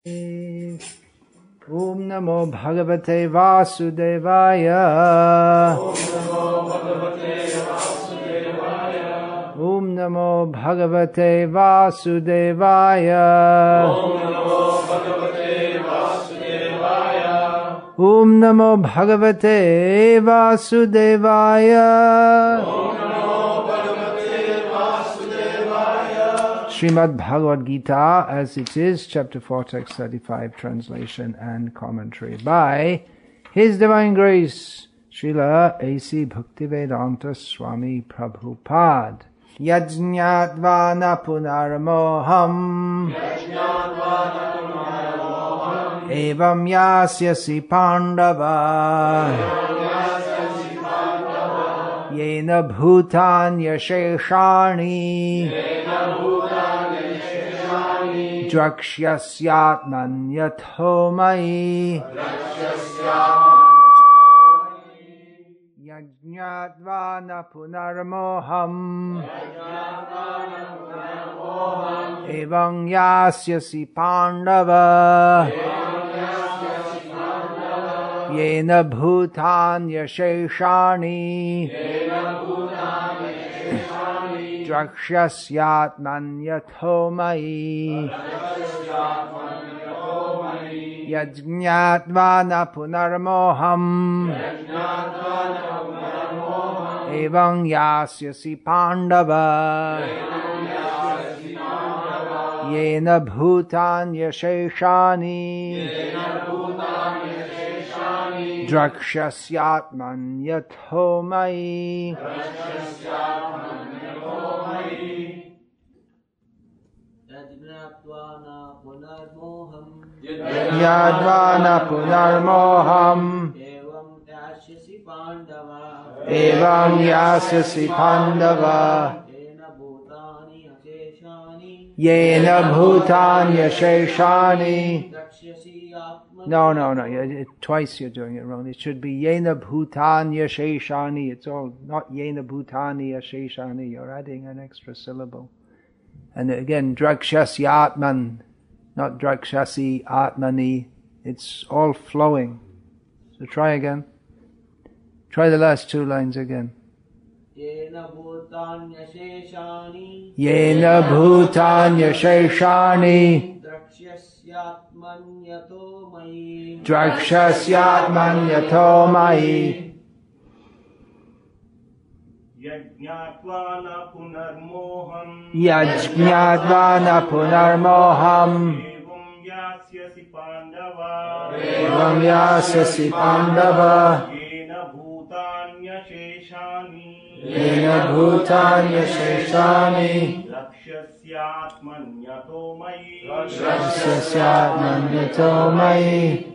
Om Namo Bhagavate Vasudevaya. Om Namo Bhagavate Vasudevaya. Om Namo Bhagavate Vasudevaya. Srimad Bhagavad-gita as it is, chapter 4, text 35, translation and commentary by His Divine Grace, Srila A.C. Bhaktivedanta Swami Prabhupada. Yajñatvana punarmoham evam yasyasi pandava yena bhutanya sheshani Drakshasyatmanyato mayi Yajñatvana punarmoham Evang yasyasi pandava Yena bhutanya sheshani Drakshasyatmanyato mayi Yajñatvana punarmoham Evang yasyasi pandava Yena bhutanya sheshani Drakshasyatmanyato mayi Yajñatvana punarmoham Evam yasyasi pandava Yena bhutanya sheshani. No, twice you're doing it wrong. It should be Yena bhutanya sheshani. It's all not Yena bhutanya sheshani. You're adding an extra syllable. And again, Drakshasya Atman, not Drakshasi Atmani. It's all flowing. So try again. Try the last two lines again. Yena bhutanya sheshani. Yena bhutanya sheshani. Drakshasyatmanyato mayi. Drakshasyatmanyato mayi. Yajñatvana punarmoham Yajñatvana punarmoham Evam yasyasi pandava Evam yasyasi pandava Yena bhutanya sheshani Yena bhutanya sheshani Rakshasyatmanyato mayi Rakshasyatmanyato mayi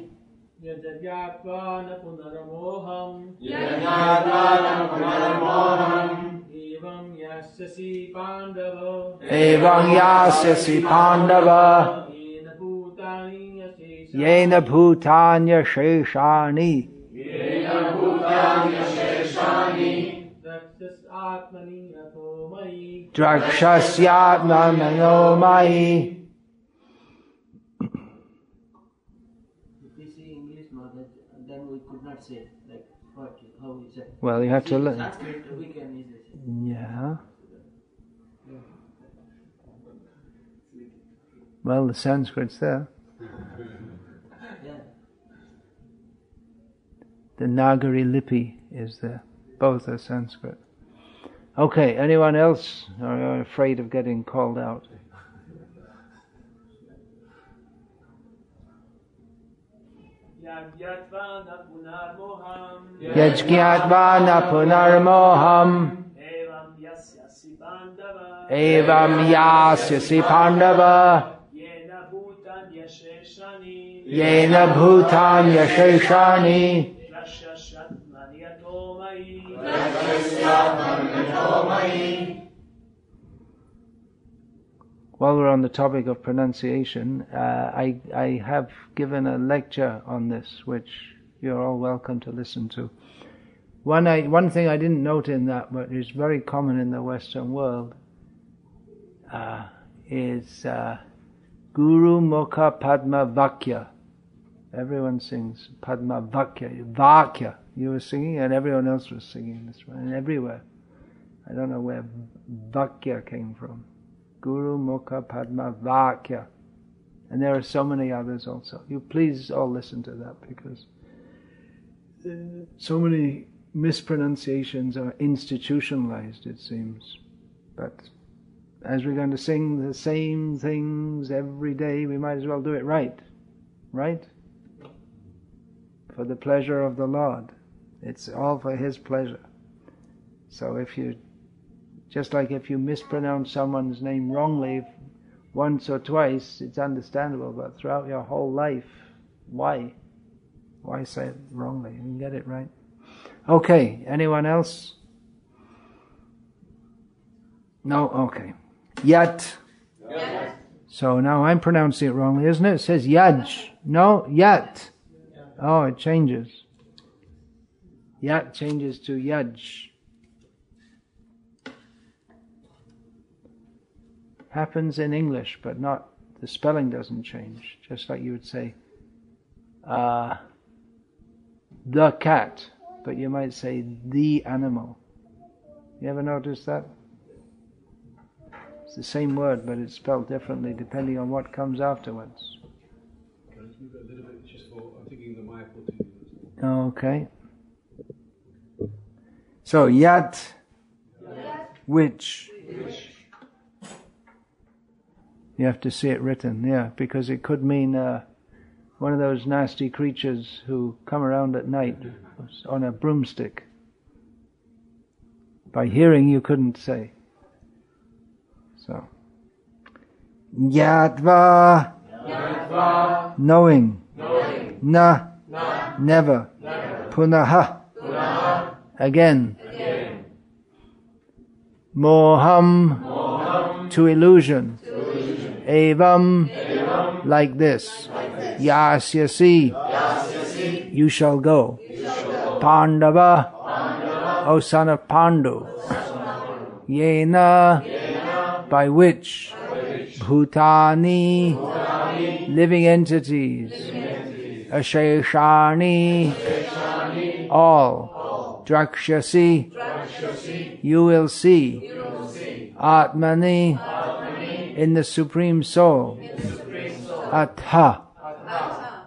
Yajñatvana punarmoham Yajñatvana punarmoham Evam yasyasi pandava Evam yasyasi pandava Yena bhutanya sheshani Yena bhutanya sheshani Drakshasyatmanyato mayi. Then we could not say like what how we say. Well, you have to learn. Sanskrit we can easily say. Yeah. Well, the Sanskrit's there. Yeah. The Nagari Lipi is there. Both are Sanskrit. Okay, anyone else? Are you afraid of getting called out? Yajñatvana punarmoham Yajñatvana punarmoham Evam yasyasi pandava Evam yasyasi pandava Yena bhutanya sheshani Yena bhutanya sheshani Drakshasyatmanyato mayi While we're on the topic of pronunciation, I have given a lecture on this, which you're all welcome to listen to. One thing I didn't note in that, but is very common in the Western world, is Guru Mukha Padma Vakya. Everyone sings Padma Vakya. Vakya. You were singing and everyone else was singing this one. And everywhere. I don't know where Vakya came from. Guru Mukha Padma Vakya. And there are so many others also. You please all listen to that, because so many mispronunciations are institutionalized, it seems. But as we're going to sing the same things every day, we might as well do it right. Right? For the pleasure of the Lord. It's all for His pleasure. So if you, just like if you mispronounce someone's name wrongly once or twice, it's understandable, but throughout your whole life, why? Why say it wrongly? You can get it right. Okay, anyone else? No? Okay. Yat. Yat. So now I'm pronouncing it wrongly, isn't it? It says yaj. No? Yat. Oh, it changes. Yat changes to yaj. Happens in English, but not, the spelling doesn't change. Just like you would say, the cat, but you might say the animal. You ever notice that? It's the same word, but it's spelled differently depending on what comes afterwards. Can I just move it a little bit, just for, I'm thinking the Maya 14. Okay. So, yat, which. You have to see it written, yeah, because it could mean one of those nasty creatures who come around at night on a broomstick. By hearing, you couldn't say. So, yatva, knowing. Na, never. Punaha, again. Moham, to illusion. Evam, like this. Yasyasi, you shall go. Pandava, O son of Pandu. Yena, by which. Bhutani, living entities. Asheshani, all. Drakshasi, you will see. Atmani, in the Supreme Soul. Atha,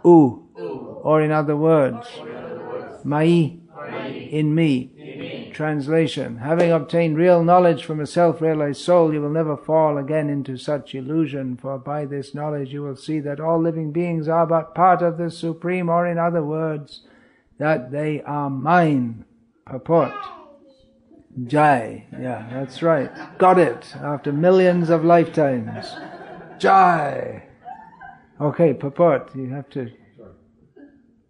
or in other words, Mai, in me. Translation: having obtained real knowledge from a self-realized soul, you will never fall again into such illusion, for by this knowledge you will see that all living beings are but part of the Supreme, or in other words, that they are mine. Purport. Jai. Yeah, that's right. Got it. After millions of lifetimes. Jai. Okay, purport. You have to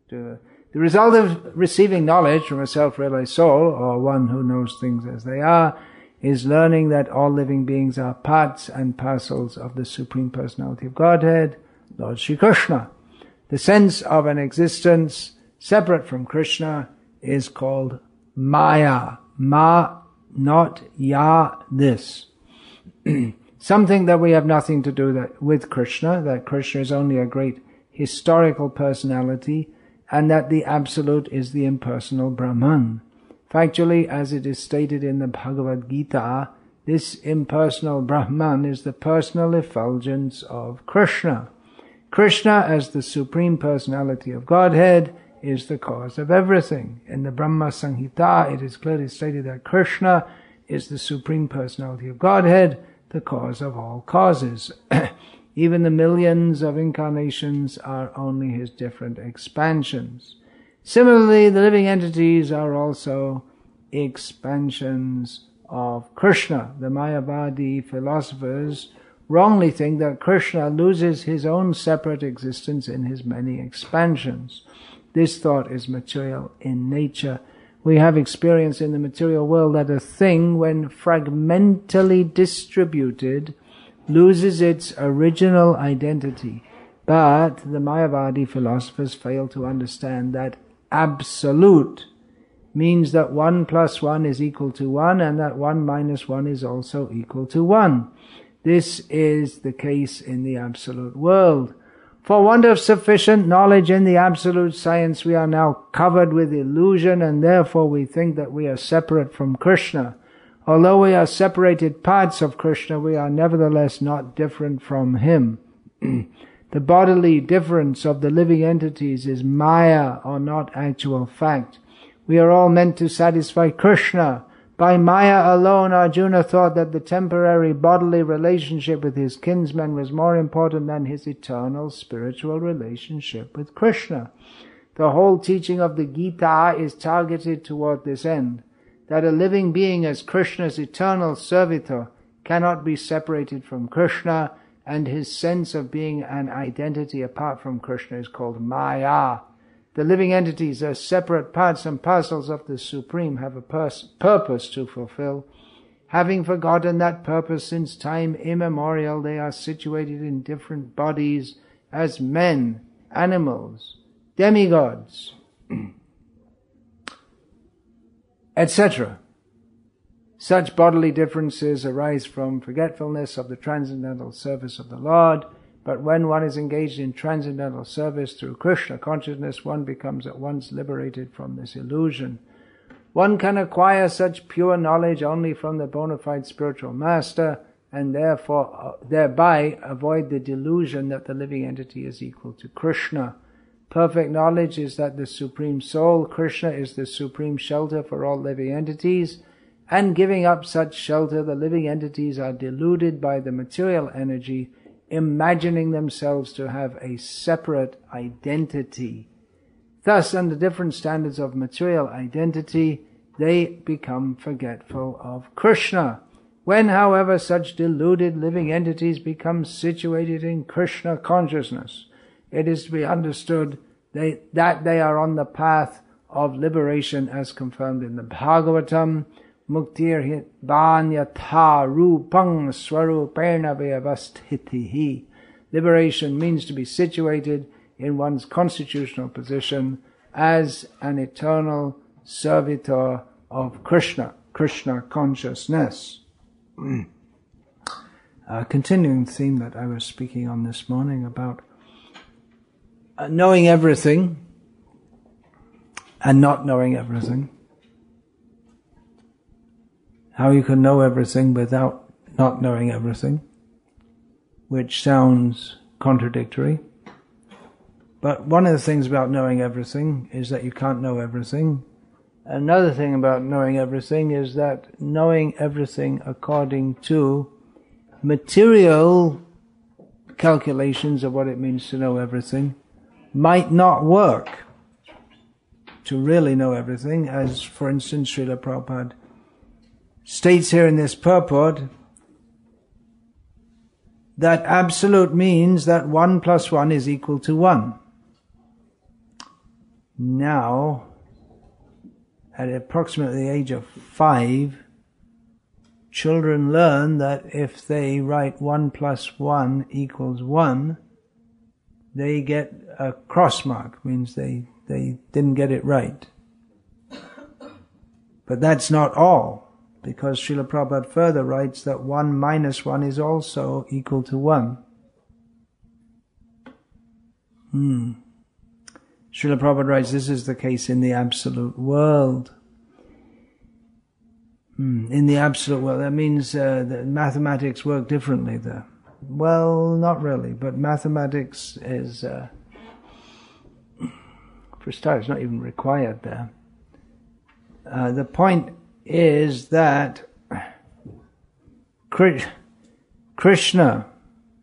do the result of receiving knowledge from a self-realized soul, or one who knows things as they are, is learning that all living beings are parts and parcels of the Supreme Personality of Godhead, Lord Shri Krishna. The sense of an existence separate from Krishna is called Maya. Ma, not ya, this. Something that we have nothing to do with Krishna, that Krishna is only a great historical personality, and that the Absolute is the impersonal Brahman. Factually, as it is stated in the Bhagavad-gita, this impersonal Brahman is the personal effulgence of Krishna. Krishna, as the Supreme Personality of Godhead, is the cause of everything. In the Brahma Samhita, it is clearly stated that Krishna is the Supreme Personality of Godhead, the cause of all causes. Even the millions of incarnations are only his different expansions. Similarly, the living entities are also expansions of Krishna. The Mayavadi philosophers wrongly think that Krishna loses his own separate existence in his many expansions. This thought is material in nature. We have experience in the material world that a thing, when fragmentally distributed, loses its original identity. But the Mayavadi philosophers fail to understand that absolute means that 1 plus 1 is equal to 1, and that 1 minus 1 is also equal to 1. This is the case in the absolute world. For want of sufficient knowledge in the absolute science, we are now covered with illusion, and therefore we think that we are separate from Krishna. Although we are separated parts of Krishna, we are nevertheless not different from him. The bodily difference of the living entities is maya, or not actual fact. We are all meant to satisfy Krishna. By maya alone, Arjuna thought that the temporary bodily relationship with his kinsmen was more important than his eternal spiritual relationship with Krishna. The whole teaching of the Gita is targeted toward this end, that a living being as Krishna's eternal servitor cannot be separated from Krishna, and his sense of being an identity apart from Krishna is called maya. The living entities as separate parts and parcels of the Supreme have a purpose to fulfill. Having forgotten that purpose since time immemorial, they are situated in different bodies as men, animals, demigods, etc. Such bodily differences arise from forgetfulness of the transcendental service of the Lord, but when one is engaged in transcendental service through Krishna consciousness, one becomes at once liberated from this illusion. One can acquire such pure knowledge only from the bona fide spiritual master, and therefore thereby avoid the delusion that the living entity is equal to Krishna. Perfect knowledge is that the Supreme Soul, Krishna, is the supreme shelter for all living entities, and giving up such shelter, the living entities are deluded by the material energy, imagining themselves to have a separate identity. Thus, under different standards of material identity, they become forgetful of Krishna. When, however, such deluded living entities become situated in Krishna consciousness, it is to be understood that they are on the path of liberation as confirmed in the Bhagavatam. Muktir banyatha rupang swarupena vyavasthitihi. Liberation means to be situated in one's constitutional position as an eternal servitor of Krishna, Krishna consciousness. Continuing the theme that I was speaking on this morning about knowing everything and not knowing everything. How you can know everything without not knowing everything, which sounds contradictory. But one of the things about knowing everything is that you can't know everything. Another thing about knowing everything is that knowing everything according to material calculations of what it means to know everything might not work to really know everything, as for instance Srila Prabhupada states here in this purport that absolute means that 1 plus 1 is equal to 1. Now, at approximately the age of 5, children learn that if they write 1 plus 1 equals 1, they get a cross mark, means they didn't get it right. But that's not all, because Srila Prabhupada further writes that 1 minus 1 is also equal to 1. Srila Prabhupada writes, this is the case in the absolute world. In the absolute world, that means that mathematics work differently there. Well, not really, but mathematics is, for starters, not even required there. The point is that Krishna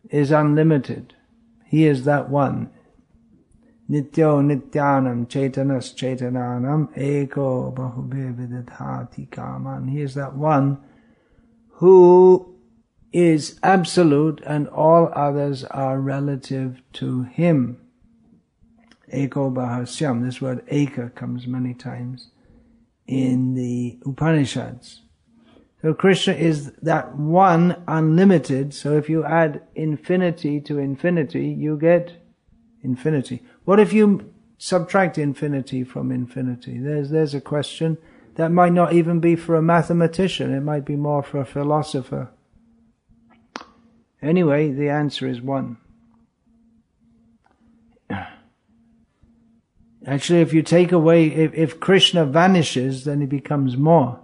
is unlimited. He is that one. Nityo nityanam chaitanas chaitananam eko bahubhe vidadhati kaman. He is that one who is absolute and all others are relative to him. Eko bahasyam. This word eka comes many times in the Upanishads. So Krishna is that one unlimited, so if you add infinity to infinity, you get infinity. What if you subtract infinity from infinity? There's a question that might not even be for a mathematician, it might be more for a philosopher. Anyway, the answer is one. Actually, if you take away, if Krishna vanishes, then he becomes more.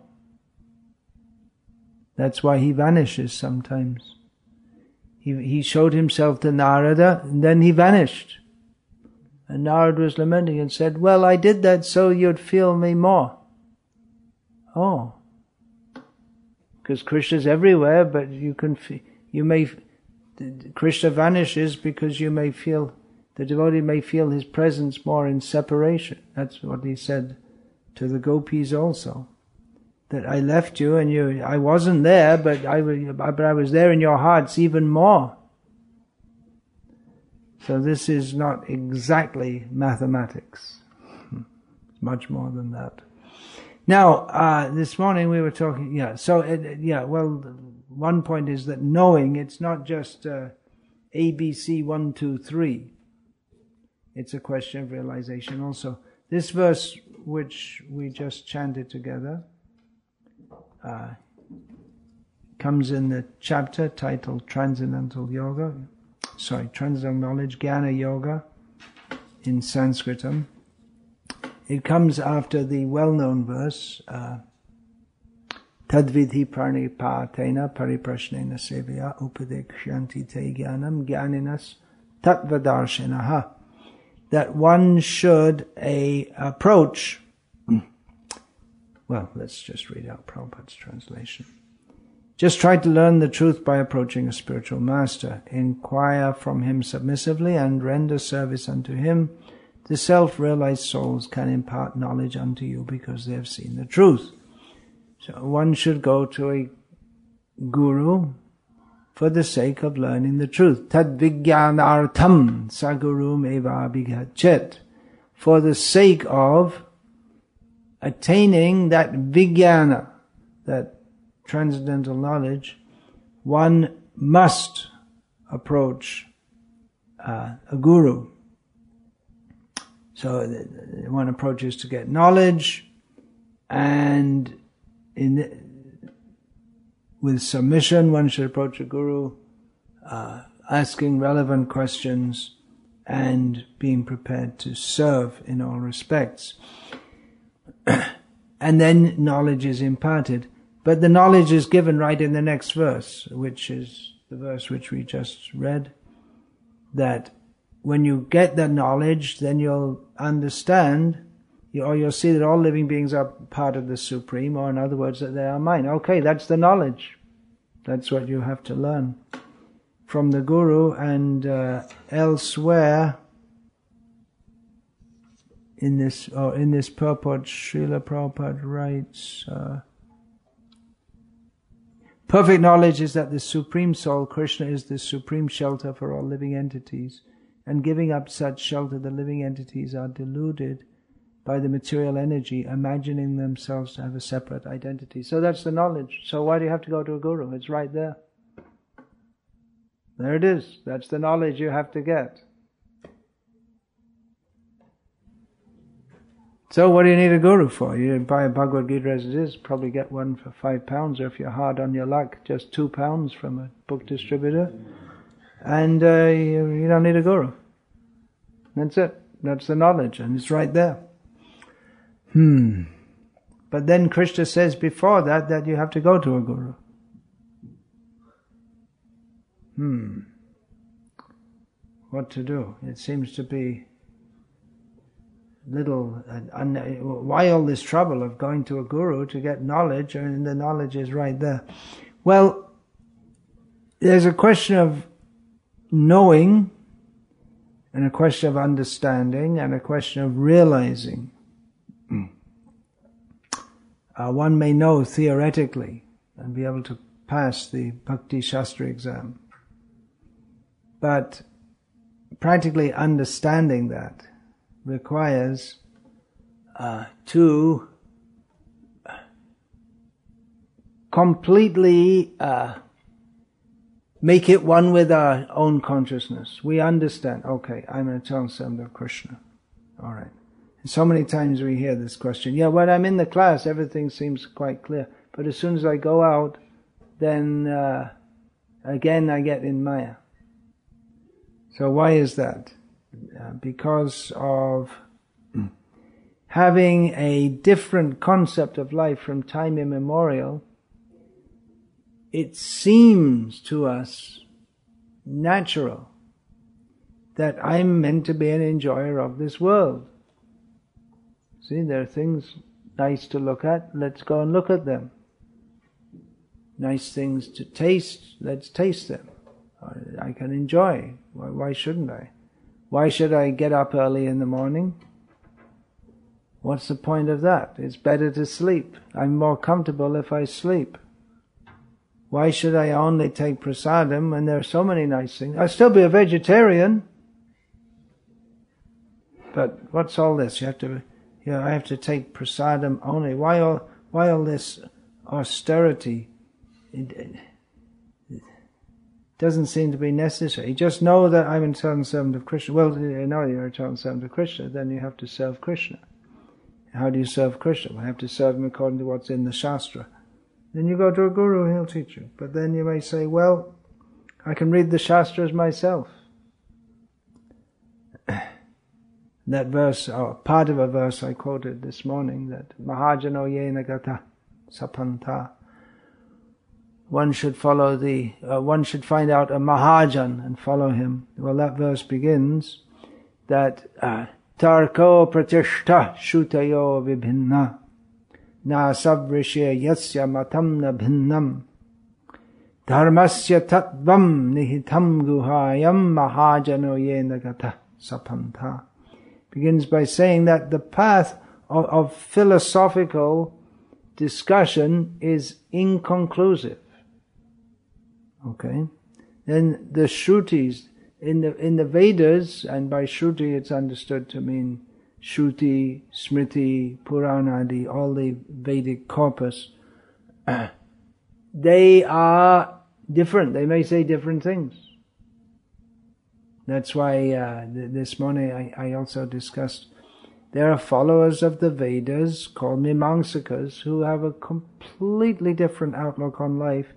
That's why he vanishes sometimes. He showed himself to Narada, and then he vanished. And Narada was lamenting and said, well, I did that so you'd feel me more. Oh. Because Krishna's everywhere, but Krishna vanishes because the devotee may feel his presence more in separation. That's what he said to the gopis also. That I left you and I wasn't there, but I was there in your hearts even more. So this is not exactly mathematics. It's much more than that. Now, this morning we were talking, one point is that knowing, it's not just ABC 1, 2, 3. It's a question of realization also. This verse, which we just chanted together, comes in the chapter titled Transcendental Knowledge, Jnana Yoga, in Sanskritam. It comes after the well-known verse, Tadvidhi pranipatena pariprashnena sevaya upadekshanti te jnanam jnaninas tatvadarshinaha. That one should approach, well, let's just read out Prabhupada's translation. Just try to learn the truth by approaching a spiritual master. Inquire from him submissively and render service unto him. The self-realized souls can impart knowledge unto you because they have seen the truth. So one should go to a guru for the sake of learning the truth. Tad vijnanartham sagurum eva abhigachet. For the sake of attaining that vijnana, that transcendental knowledge, one must approach a guru. So one approaches to get knowledge, and with submission one should approach a guru, asking relevant questions and being prepared to serve in all respects. And then knowledge is imparted. But the knowledge is given right in the next verse, which is the verse which we just read, that when you get that knowledge, then you'll understand, or you'll see that all living beings are part of the Supreme, or in other words, that they are mine. Okay, that's the knowledge. That's what you have to learn from the Guru. And elsewhere in this purport, Srila Prabhupada writes, perfect knowledge is that the Supreme Soul, Krishna, is the supreme shelter for all living entities. And giving up such shelter, the living entities are deluded by the material energy, imagining themselves to have a separate identity. So that's the knowledge. So why do you have to go to a guru? It's right there. There it is. That's the knowledge you have to get. So what do you need a guru for? You buy a Bhagavad-gita as it is, probably get one for £5, or if you're hard on your luck, just £2 from a book distributor. And you don't need a guru. That's it. That's the knowledge, and it's right there. But then Krishna says before that you have to go to a guru. What to do? It seems to be little. Why all this trouble of going to a guru to get knowledge, and the knowledge is right there? Well, there's a question of knowing, and a question of understanding, and a question of realizing. One may know theoretically and be able to pass the Bhakti Shastra exam, but practically understanding that requires to completely make it one with our own consciousness. We understand, okay, I'm an eternal servant of Krishna. All right. And so many times we hear this question. Yeah, when I'm in the class, everything seems quite clear. But as soon as I go out, then again I get in Maya. So why is that? Because of having a different concept of life from time immemorial. It seems to us natural that I'm meant to be an enjoyer of this world. See, there are things nice to look at, let's go and look at them. Nice things to taste, let's taste them. I can enjoy. Why shouldn't I? Why should I get up early in the morning? What's the point of that? It's better to sleep. I'm more comfortable if I sleep. Why should I only take prasadam when there are so many nice things? I'll still be a vegetarian. But what's all this? I have to take prasadam only. Why all this austerity? It doesn't seem to be necessary. Just know that I'm a eternal servant of Krishna. Well, you know you're an eternal servant of Krishna, then you have to serve Krishna. How do you serve Krishna? Well, you have to serve him according to what's in the Shastra. Then you go to a guru, he'll teach you. But then you may say, well, I can read the Shastras myself. That verse, or part of a verse I quoted this morning, that Mahajano yena gata sapanta. One should follow one should find out a Mahajan and follow him. Well, that verse begins that Tarko pratishta shutayo vibhinna na savrishya yasya matam na bhinnam dharmasya tattvam nihitam guhayam mahajano yena gata sapanta. Begins by saying that the path of philosophical discussion is inconclusive. Okay? Then the Shrutis, in the Vedas, and by Shruti it's understood to mean Shruti, Smriti, Puranadi, all the Vedic corpus, they are different. They may say different things. That's why this morning I also discussed there are followers of the Vedas called Mimamsakas who have a completely different outlook on life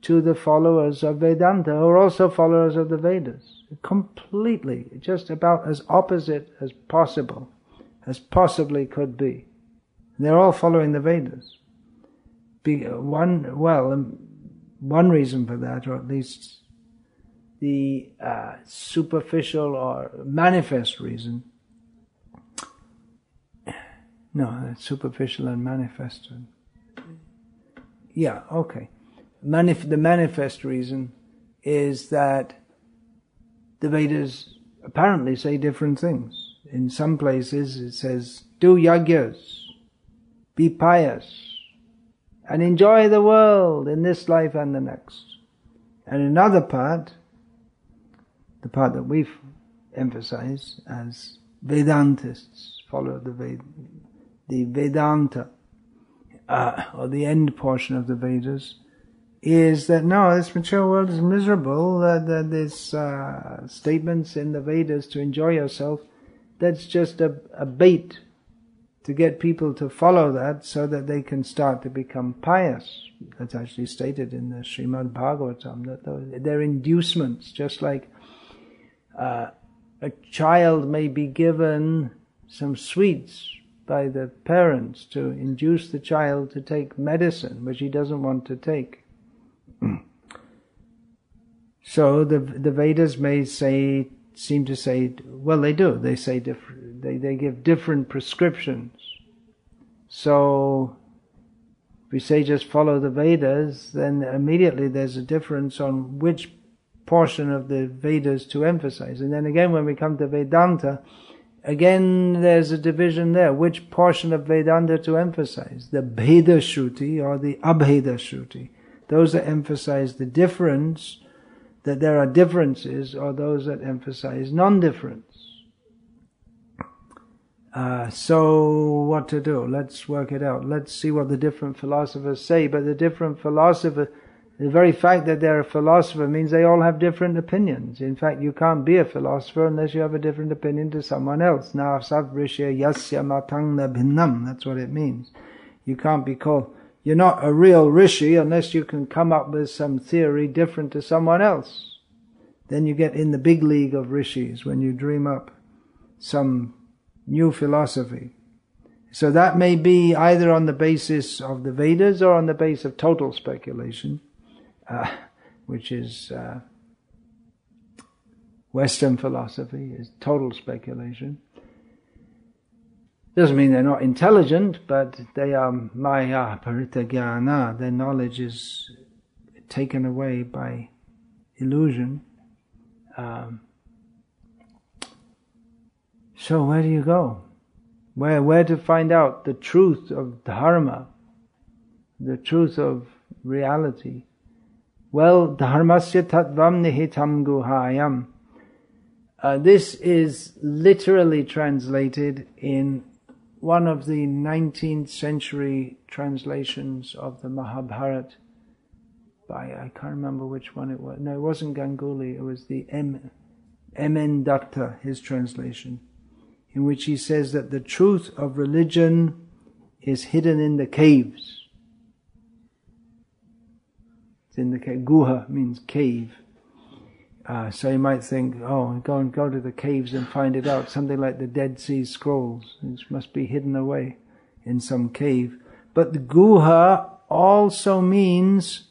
to the followers of Vedanta who are also followers of the Vedas. Completely, just about as opposite as possible, as possibly could be. They're all following the Vedas. One reason for that, or at least the superficial or manifest reason. No, superficial and manifest. Yeah, okay. The manifest reason is that the Vedas apparently say different things. In some places it says, do yagyas, be pious, and enjoy the world in this life and the next. And another part, the part that we've emphasized as Vedantists, follow the Vedanta, or the end portion of the Vedas, is that no, this material world is miserable, that there's statements in the Vedas to enjoy yourself, that's just a bait to get people to follow that so that they can start to become pious. That's actually stated in the Srimad Bhagavatam, that they're inducements, just like a child may be given some sweets by the parents to induce the child to take medicine which he doesn't want to take. So the Vedas may seem to say, well, they do. They say they give different prescriptions. So if we say just follow the Vedas, then immediately there's a difference on which portion of the Vedas to emphasize. And then again, when we come to Vedanta, again there's a division there. Which portion of Vedanta to emphasize? The Bheda Shruti or the Abheda Shruti? Those that emphasize the difference, that there are differences, or those that emphasize non-difference. So what to do? Let's work it out. Let's see what the different philosophers say. But the different philosophers, the very fact that they're a philosopher means they all have different opinions. In fact, you can't be a philosopher unless you have a different opinion to someone else. Na savrishya yasya matang na bhinnam. That's what it means. You can't be called You're not a real rishi unless you can come up with some theory different to someone else. Then you get in the big league of rishis when you dream up some new philosophy. So that may be either on the basis of the Vedas or on the basis of total speculation, which is Western philosophy, is total speculation. Doesn't mean they're not intelligent, but they are maya parita jnana. Their knowledge is taken away by illusion. So where do you go? Where to find out the truth of dharma, the truth of reality? Well, dharmasya tattvam nihitam guhayam. This is literally translated in one of the 19th century translations of the Mahabharata by, I can't remember which one it was. No, it wasn't Ganguly, it was the M.N. Datta, his translation, in which he says that the truth of religion is hidden in the caves. It's in the cave. Guha means cave. So you might think, oh, go to the caves and find it out. Something like the Dead Sea Scrolls. It must be hidden away in some cave. But the guha also means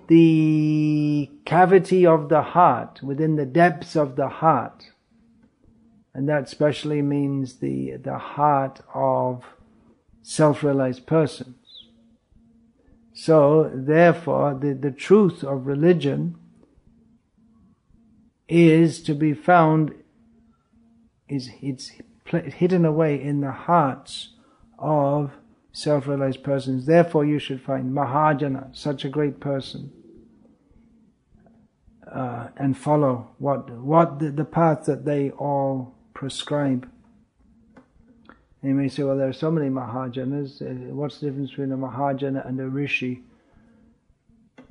the cavity of the heart, within the depths of the heart. And that especially means the heart of self-realized persons. So, therefore, the truth of religion is to be found, it's hidden away in the hearts of self-realized persons. Therefore, you should find Mahajana, such a great person, and follow what the path that they all prescribe. And you may say, well, there are so many Mahajanas, what's the difference between a Mahajana and a Rishi?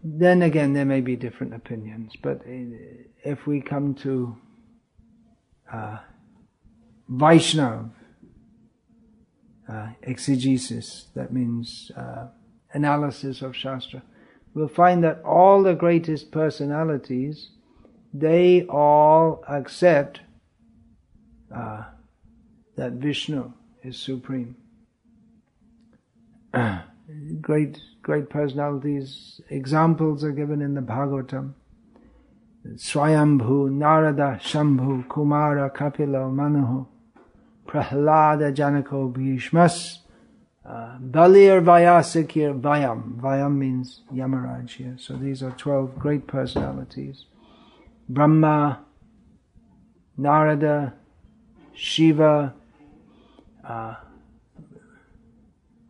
Then again, there may be different opinions, but if we come to Vaishnav exegesis, that means analysis of Shastra, we'll find that all the greatest personalities, they all accept that Vishnu is supreme. Great personalities, examples are given in the Bhagavatam. Swayambhu, Narada, Shambhu, Kumara, Kapila, Manu, Prahlada, Janako, Bhishmas, Balir, Vayasakir, Vayam. Vayam means Yamaraj here. So these are 12 great personalities. Brahma, Narada, Shiva,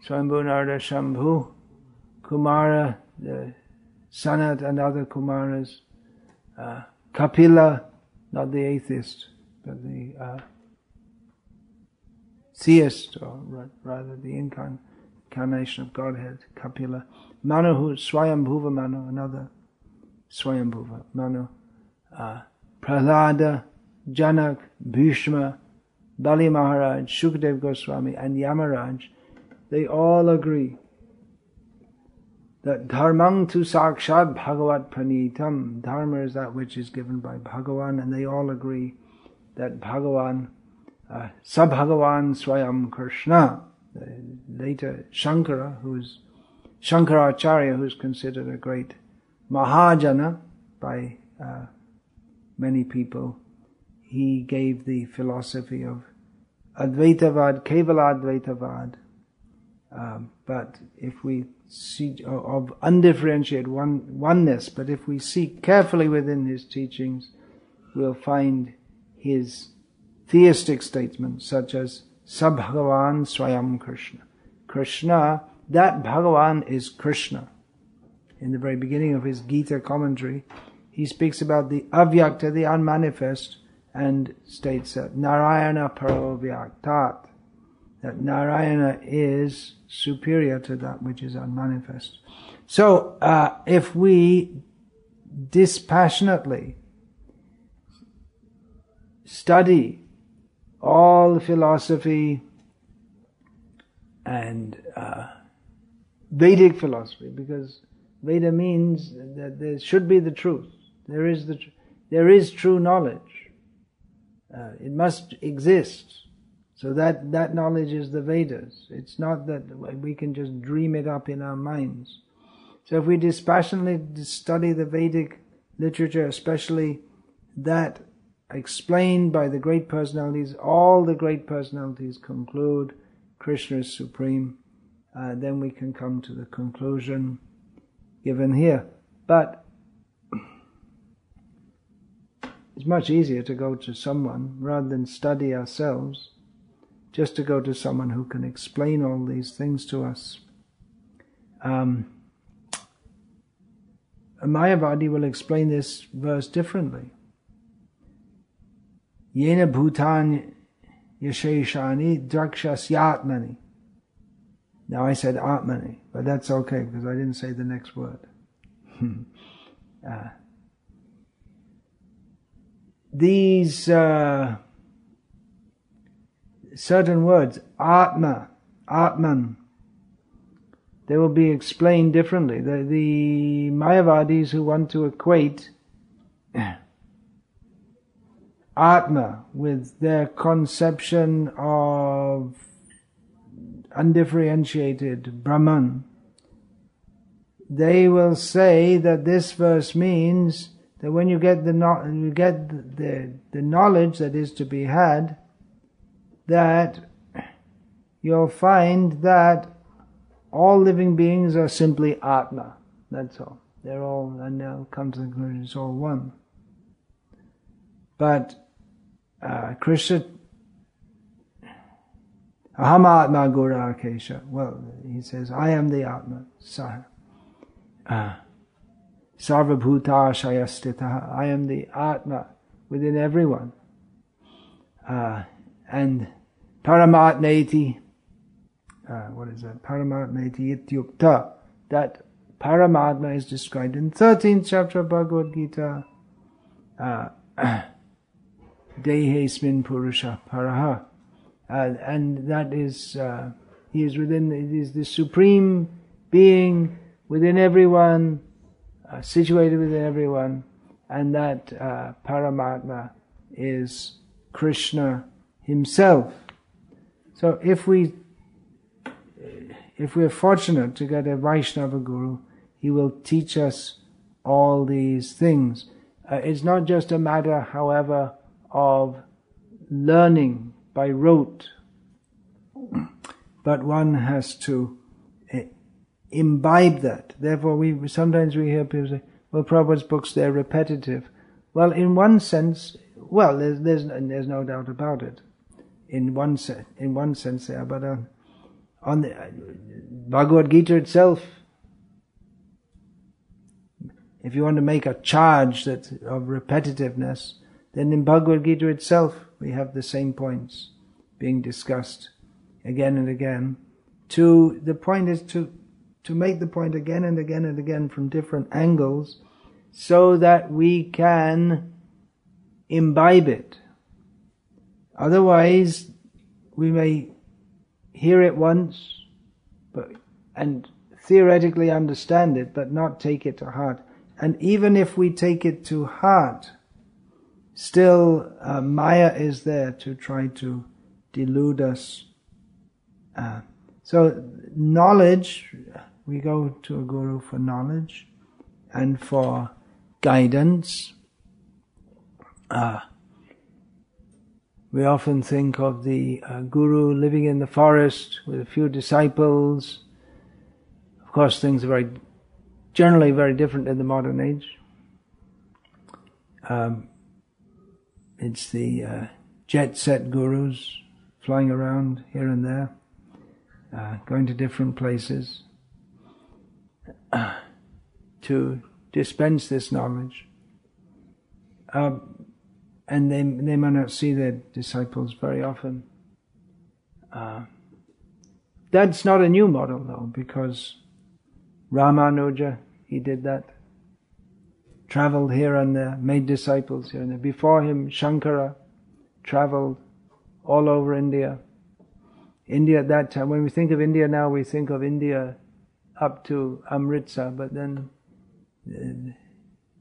Swambhu, Narada, Shambhu, Kumara, the Sanat and other Kumaras, Kapila, not the atheist, but the theist, or rather the incarnation of Godhead, Kapila. Manu, Swayambhuva Manu, another Swayambhuva Manu, Prahlada, Janak, Bhishma, Bali Maharaj, Shukadev Goswami and Yamaraj, they all agree that dharmang tu sakshat bhagavat pranitam, dharma is that which is given by Bhagavan, and they all agree that Bhagavan, Sabhagavan Swayam Krishna, later Shankara, Shankaracharya, who's considered a great Mahajana by many people, he gave the philosophy of Advaitavad, Kevala Advaitavad. But if we see of undifferentiated oneness, but if we seek carefully within his teachings, we'll find his theistic statements such as Sabhagavan Swayam Krishna. Krishna, that Bhagavan is Krishna. In the very beginning of his Gita commentary, he speaks about the avyakta, the unmanifest, and states that Narayana Paro Vyaktat, that Narayana is superior to that which is unmanifest. So, if we dispassionately study all philosophy and Vedic philosophy, because Veda means that there should be the truth. There is true knowledge. It must exist. So that knowledge is the Vedas. It's not that we can just dream it up in our minds. So if we dispassionately study the Vedic literature, especially that explained by the great personalities, all the great personalities conclude Krishna is supreme, then we can come to the conclusion given here. But it's much easier to go to someone rather than study ourselves, just to go to someone who can explain all these things to us. A Mayavadi will explain this verse differently. Yena bhutan yasheshani drakshasya. Now I said atmani, but that's okay because I didn't say the next word. These certain words, atma, atman, they will be explained differently. The Mayavadis who want to equate Atma with their conception of undifferentiated Brahman, they will say that this verse means that when you get the knowledge that is to be had, that you'll find that all living beings are simply Atma. That's all. They're all, and they'll come to the conclusion it's all one. But Krishna, Aham Atma Gura Kesha. Well, he says, I am the Atma. Sarvabhuta Shayastita. I am the Atma within everyone. And Paramatmeti. What is that? Paramatmeti ityukta. That Paramatma is described in 13th chapter of Bhagavad-gita. Dehesmin Purusha Paraha. And that is, he is within, it is the supreme being within everyone, situated within everyone, and that Paramatma is Krishna himself. So if we're fortunate to get a Vaishnava Guru, he will teach us all these things. It's not just a matter, however, of learning by rote, but one has to imbibe that. Therefore, sometimes we hear people say, "Well, Prabhupada's books, they're repetitive." Well, in one sense, well, there's no doubt about it. In one sense, they are. But on the Bhagavad-gita itself, if you want to make a charge of repetitiveness, then in Bhagavad-gita itself we have the same points being discussed again and again. The point is to make the point again and again and again from different angles, so that we can imbibe it. Otherwise, we may hear it once, and theoretically understand it, but not take it to heart. And even if we take it to heart, still Maya is there to try to delude us. So knowledge, we go to a guru for knowledge and for guidance. We often think of the guru living in the forest with a few disciples. Of course, things are generally very different in the modern age. It's the jet-set gurus flying around here and there, going to different places to dispense this knowledge. And they may not see their disciples very often. That's not a new model though, because Ramanuja, he did that. Traveled here and there, made disciples here and there. Before him, Shankara traveled all over India. India at that time, when we think of India now, we think of India up to Amritsar, but then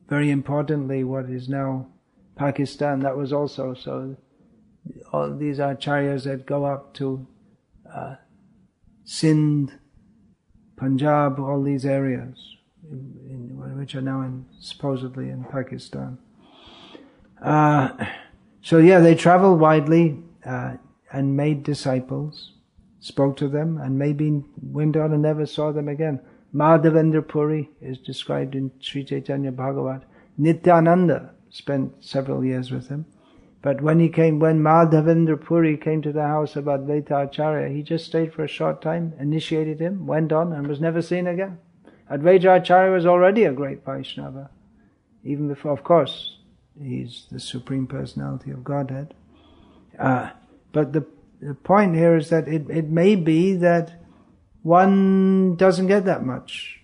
very importantly what is now Pakistan, that was also, so all these acharyas that go up to Sindh, Punjab, all these areas, which are now supposedly in Pakistan. So yeah, they traveled widely and made disciples, spoke to them, and maybe went on and never saw them again. Madhavendra Puri is described in Sri Chaitanya Bhagavat. Nityananda spent several years with him. But when Madhavendra Puri came to the house of Advaita Acharya, he just stayed for a short time, initiated him, went on, and was never seen again. Advaita Acharya was already a great Vaishnava. Even before, of course, he's the Supreme Personality of Godhead. But the point here is that it may be that one doesn't get that much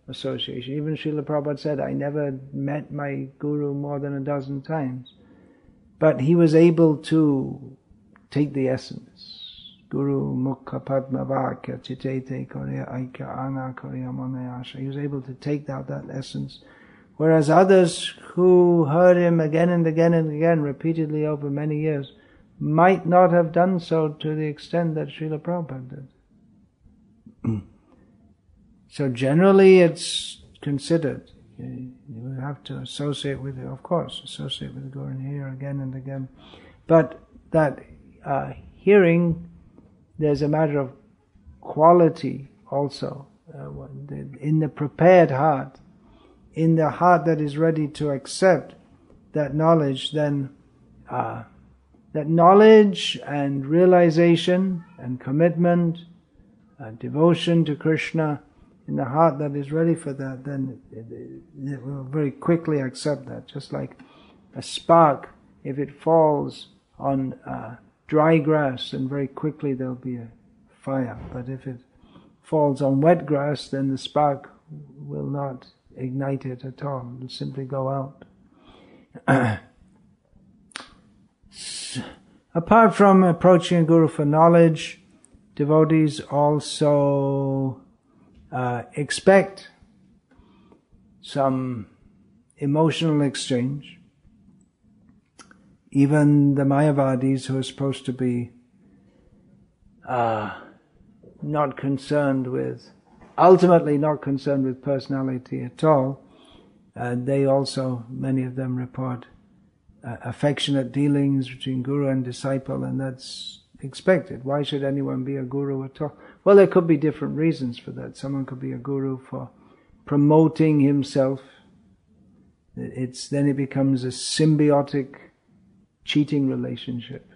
association. Even Srila Prabhupada said, I never met my guru more than a dozen times. But he was able to take the essence. Guru Mukha Padma Vakya Chitete Korea Aika Ana Korea Monayasha. He was able to take out that essence. Whereas others who heard him again and again and again, repeatedly over many years, might not have done so to the extent that Srila Prabhupada did. So generally it's considered. You have to associate with it, of course, associate with the Guru and hear again and again. But that hearing, there's a matter of quality also. In the prepared heart, in the heart that is ready to accept that knowledge, then that knowledge and realization and commitment, devotion to Krishna, in the heart that is ready for that, then it will very quickly accept that. Just like a spark, if it falls on dry grass, then very quickly there'll be a fire. But if it falls on wet grass, then the spark will not ignite it at all. It will simply go out. Apart from approaching a guru for knowledge, devotees also expect some emotional exchange. Even the Mayavadis, who are supposed to be not concerned with, ultimately not concerned with personality at all, they also, many of them report affectionate dealings between guru and disciple, and that's expected. Why should anyone be a guru at all? Well, there could be different reasons for that. Someone could be a guru for promoting himself. Then it becomes a symbiotic cheating relationship.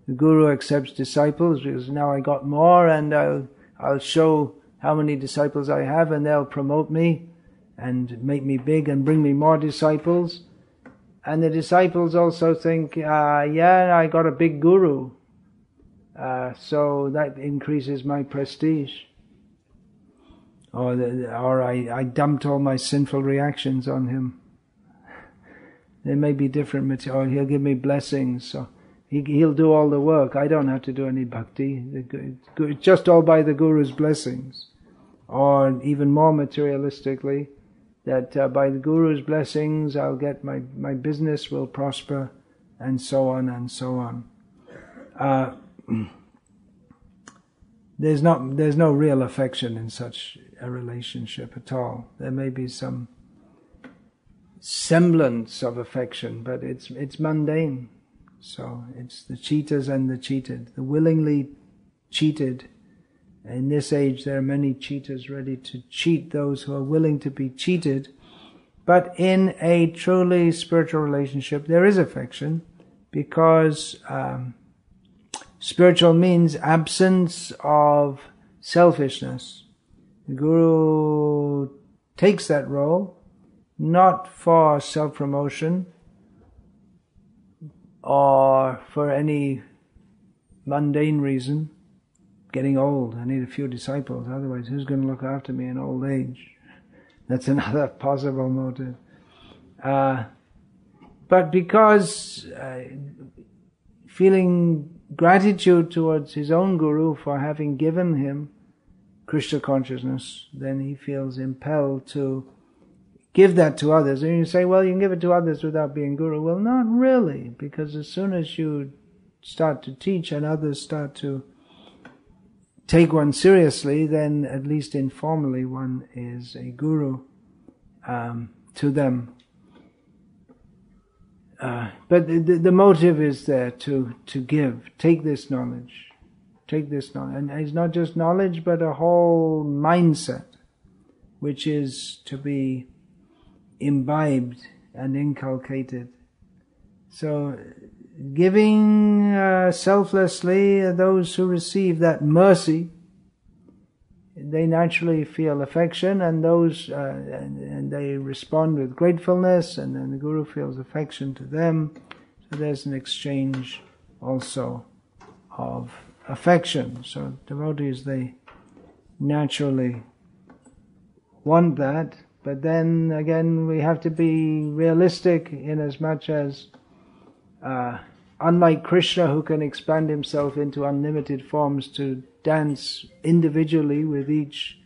The guru accepts disciples because now I got more, and I'll show how many disciples I have, and they'll promote me and make me big and bring me more disciples. And the disciples also think, yeah, I got a big guru. So that increases my prestige. Or I dumped all my sinful reactions on him. There may be different material. Or he'll give me blessings. So he'll do all the work. I don't have to do any bhakti. It's just all by the guru's blessings. Or even more materialistically, that by the guru's blessings I'll get my business will prosper, and so on and so on. There's no real affection in such a relationship at all. There may be some semblance of affection, but it's mundane. So it's the cheaters and the cheated, the willingly cheated. In this age there are many cheaters ready to cheat those who are willing to be cheated. But in a truly spiritual relationship there is affection, because spiritual means absence of selfishness. The guru takes that role not for self-promotion or for any mundane reason. Getting old, I need a few disciples, otherwise who's going to look after me in old age? That's another possible motive. But because feeling gratitude towards his own guru for having given him Krishna consciousness, then he feels impelled to give that to others. And you say, well, you can give it to others without being guru. Well, not really, because as soon as you start to teach and others start to take one seriously, then at least informally one is a guru to them. But the motive is there to give. Take this knowledge. Take this knowledge. And it's not just knowledge, but a whole mindset, which is to be imbibed and inculcated. So, giving selflessly, those who receive that mercy, they naturally feel affection, and those and they respond with gratefulness, and then the Guru feels affection to them. So there's an exchange also of affection. So devotees, they naturally want that, but then again we have to be realistic in as much as unlike Krishna, who can expand himself into unlimited forms to dance individually with each.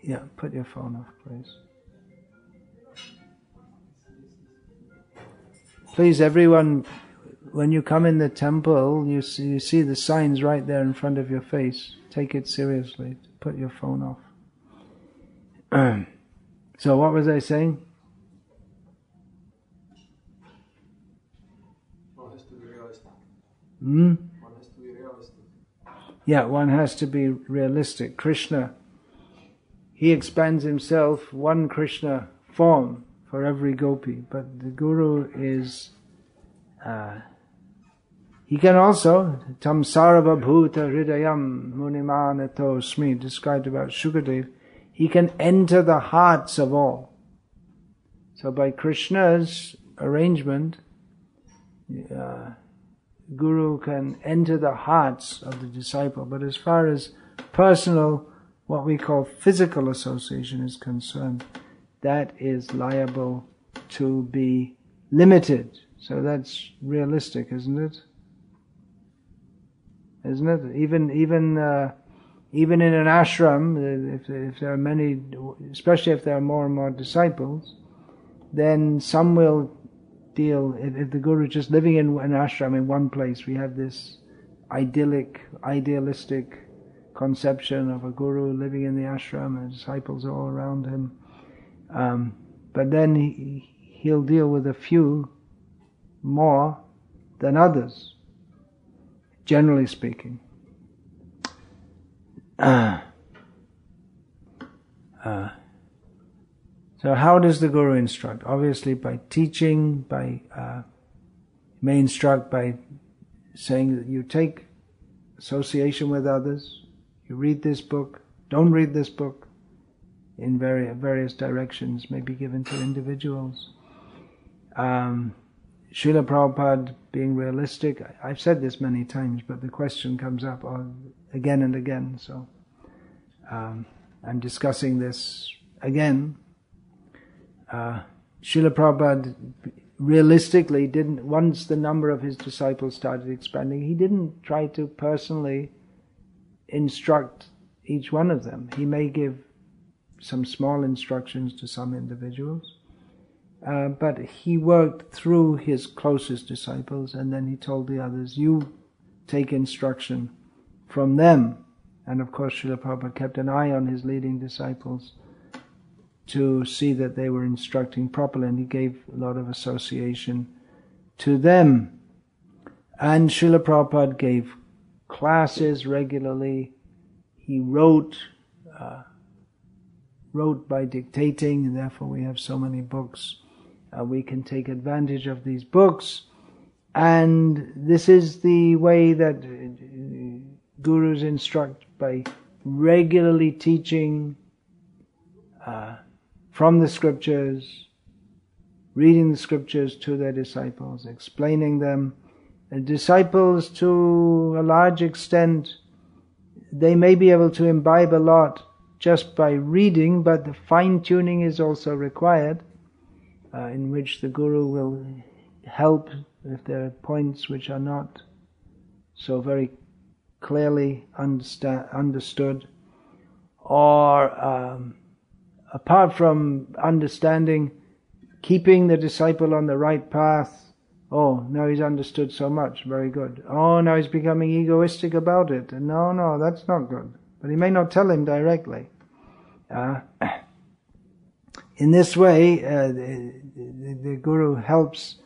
Yeah, put your phone off, please. Please, everyone, when you come in the temple, you see the signs right there in front of your face. Take it seriously. Put your phone off. So what was I saying? One has to be realistic. Hmm? One has to be realistic. Yeah, one has to be realistic. Krishna, he expands himself one Krishna form for every gopi, but the Guru is, he can also, tam sarva bhuta hridayam munimanatosmi, described about Shukadev, he can enter the hearts of all. So by Krishna's arrangement, Guru can enter the hearts of the disciple. But as far as personal, what we call physical association is concerned, that is liable to be limited. So that's realistic, isn't it? Isn't it? Even in an ashram, if there are many, especially if there are more and more disciples, then some will deal, if the Guru is just living in an ashram in one place, we have this idealistic conception of a Guru living in the ashram and disciples are all around him. But then he'll deal with a few more than others, generally speaking. So how does the Guru instruct? Obviously by teaching, may instruct by saying that you take association with others, you read this book, don't read this book, in various directions may be given to individuals. Srila Prabhupada being realistic, I've said this many times, but the question comes up again and again, so I'm discussing this again. Srila Prabhupada realistically didn't, once the number of his disciples started expanding, he didn't try to personally instruct each one of them. He may give some small instructions to some individuals, but he worked through his closest disciples, and then he told the others, you take instruction from them. And of course Srila Prabhupada kept an eye on his leading disciples to see that they were instructing properly, and he gave a lot of association to them. And Srila Prabhupada gave classes regularly. He wrote by dictating, and therefore we have so many books. We can take advantage of these books, and this is the way that gurus instruct, by regularly teaching from the scriptures, reading the scriptures to their disciples, explaining them. And disciples, to a large extent, they may be able to imbibe a lot just by reading, but the fine-tuning is also required, in which the Guru will help if there are points which are not so very clearly understood, or apart from understanding, keeping the disciple on the right path. Oh, now he's understood so much, very good. Oh, now he's becoming egoistic about it. No, that's not good. But he may not tell him directly. In this way, the Guru helps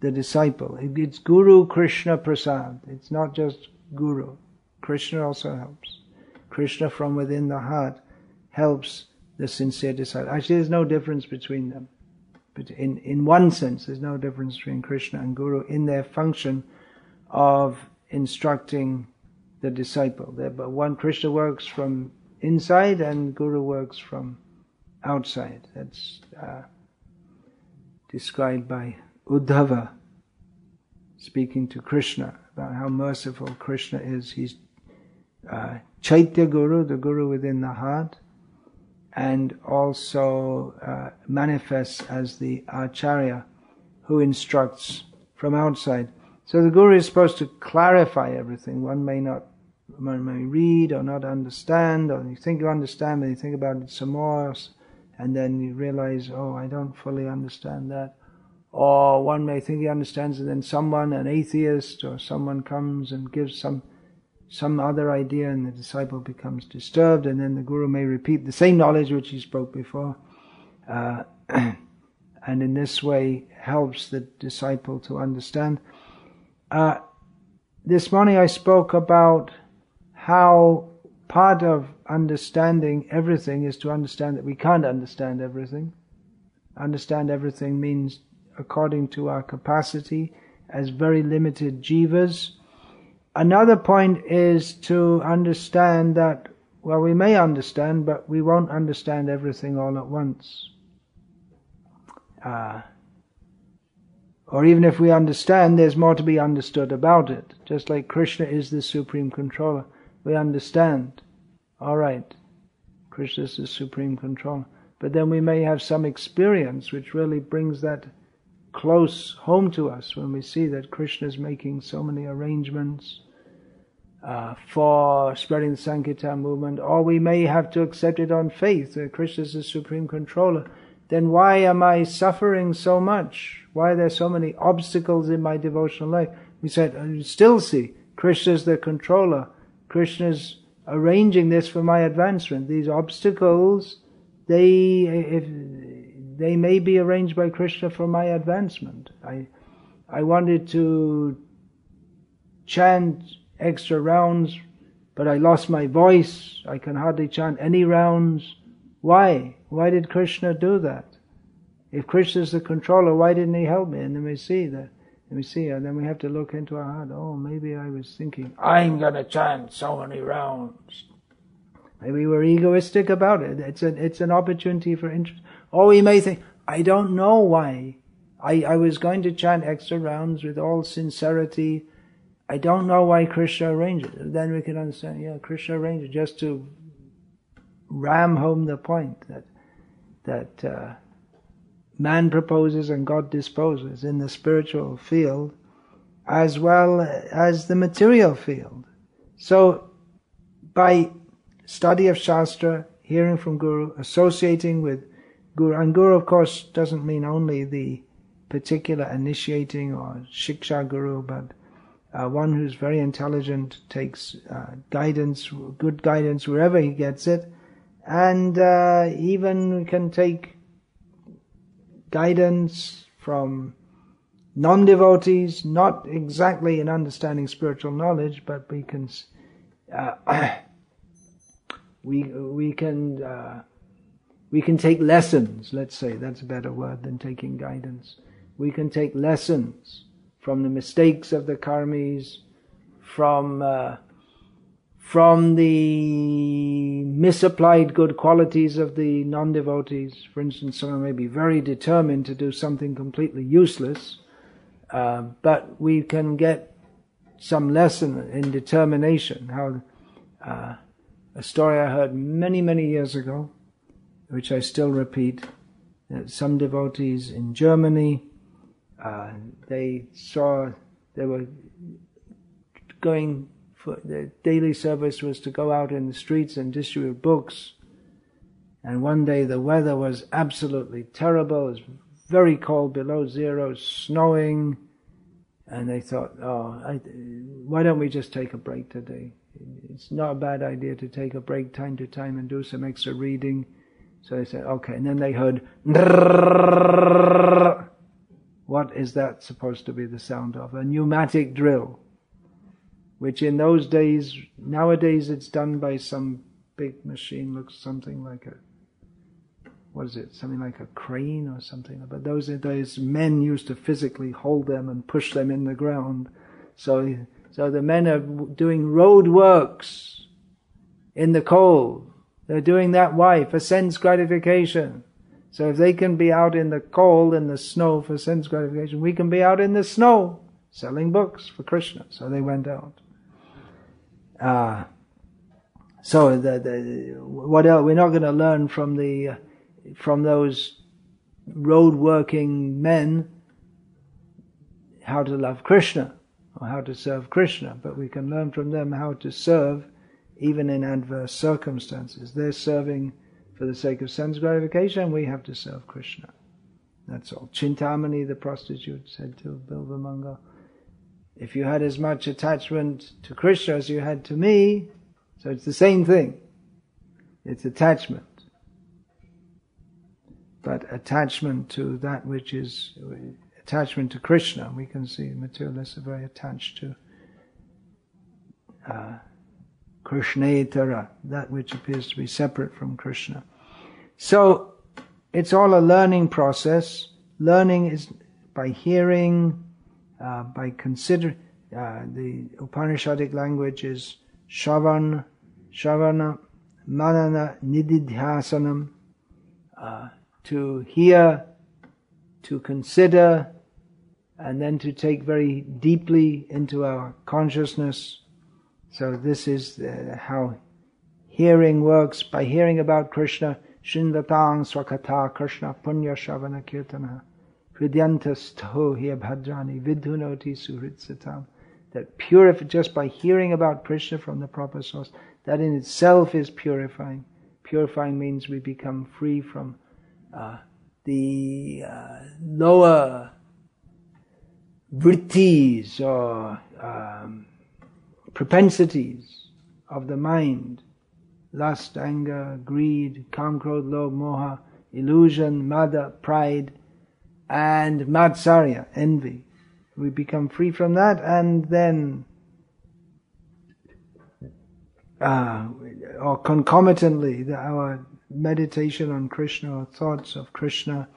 the disciple. It's Guru Krishna Prasad. It's not just Guru. Krishna also helps. Krishna from within the heart helps the sincere disciple. Actually, there's no difference between them. But in one sense, there's no difference between Krishna and Guru in their function of instructing the disciple. But one, Krishna works from inside and Guru works from outside. That's described by Uddhava, speaking to Krishna about how merciful Krishna is. He's Chaitya Guru, the Guru within the heart, and also manifests as the Acharya who instructs from outside. So the Guru is supposed to clarify everything. One may read or not understand, or you think you understand, but you think about it some more, and then you realize, oh, I don't fully understand that. Or one may think he understands, and then someone, an atheist or someone, comes and gives some other idea, and the disciple becomes disturbed, and then the Guru may repeat the same knowledge which he spoke before, and in this way helps the disciple to understand. This morning I spoke about how part of understanding everything is to understand that we can't understand everything. Understand everything means according to our capacity as very limited jivas. Another point is to understand that, well, we may understand, but we won't understand everything all at once. Or even if we understand, there's more to be understood about it. Just like Krishna is the supreme controller. We understand. All right, Krishna is the supreme controller. But then we may have some experience which really brings that close home to us when we see that Krishna is making so many arrangements for spreading the Sankirtan movement, or we may have to accept it on faith that Krishna is the supreme controller. Then why am I suffering so much? Why are there so many obstacles in my devotional life? We said, you still see, Krishna is the controller. Krishna is arranging this for my advancement. These obstacles, they may be arranged by Krishna for my advancement. I wanted to chant extra rounds, but I lost my voice. I can hardly chant any rounds. Why? Why did Krishna do that? If Krishna is the controller, why didn't he help me? And then we see that. And then we have to look into our heart. Oh, maybe I was thinking, I'm going to chant so many rounds. Maybe we're egoistic about it. It's an opportunity for interest. Or we may think, I don't know why. I was going to chant extra rounds with all sincerity. I don't know why Krishna arranged it. Then we can understand, Krishna arranged it just to ram home the point that man proposes and God disposes in the spiritual field as well as the material field. So by study of Shastra, hearing from Guru, associating with Guru, and Guru of course doesn't mean only the particular initiating or Shiksha Guru, but one who's very intelligent, takes guidance, good guidance wherever he gets it, and even can take guidance from non-devotees, not exactly in understanding spiritual knowledge, but we can we can take lessons. Let's say that's a better word than taking guidance. We can take lessons from the mistakes of the karmis, from the misapplied good qualities of the non-devotees. For instance, someone may be very determined to do something completely useless, but we can get some lesson in determination. How a story I heard many, many years ago, which I still repeat, that some devotees in Germany They saw they were going for their daily service was to go out in the streets and distribute books. And one day the weather was absolutely terrible. It was very cold, below zero, snowing. And they thought, why don't we just take a break today? It's not a bad idea to take a break time to time and do some extra reading. So they said, okay. And then they heard, what is that supposed to be the sound of? A pneumatic drill, which in those days, nowadays it's done by some big machine, looks something like something like a crane or something. But those days men used to physically hold them and push them in the ground. So the men are doing road works in the cold. They're doing that why? For sense gratification. So if they can be out in the cold, in the snow for sense gratification, we can be out in the snow selling books for Krishna. So they went out. So what else? We're not going to learn from those road working men how to love Krishna or how to serve Krishna, but we can learn from them how to serve even in adverse circumstances. They're serving for the sake of sense gratification, we have to serve Krishna. That's all. Chintamani, the prostitute, said to Bilvamangal, if you had as much attachment to Krishna as you had to me, so it's the same thing. It's attachment. But attachment to that which is attachment to Krishna, we can see materialists are very attached to Krishnetara, that which appears to be separate from Krishna. So it's all a learning process. Learning is by hearing, by considering. The Upanishadic language is Shavana, Manana, Nididhyasanam. To hear, to consider, and then to take very deeply into our consciousness. So this is how hearing works. By hearing about Krishna, Shindatang Swakata Krishna Punya Shavana Kirtana Hridyantasto Bhadrani Vidhunoti Suhritsatam. That just by hearing about Krishna from the proper source, that in itself is purifying. Purifying means we become free from the lower vrittis or propensities of the mind. Lust, anger, greed, kam, krodh, lobh, moha, illusion, mada, pride, and matsarya, envy. We become free from that, and then or concomitantly our meditation on Krishna or thoughts of Krishna,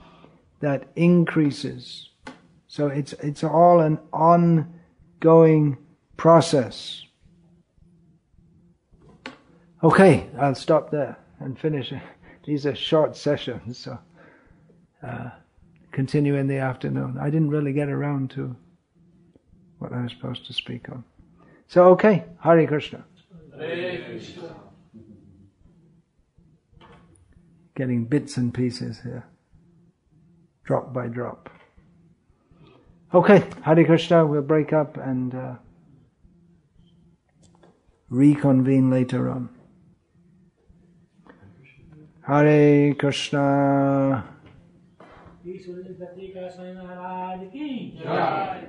that increases. So it's all an ongoing process. Okay, I'll stop there and finish. These are short sessions, so continue in the afternoon. I didn't really get around to what I was supposed to speak on. So okay, Hare Krishna. Hare Krishna. Getting bits and pieces here, drop by drop. Okay, Hare Krishna, we'll break up and reconvene later on. Hare Krishna. Swami Bhakti Swami Maharaj ki jai.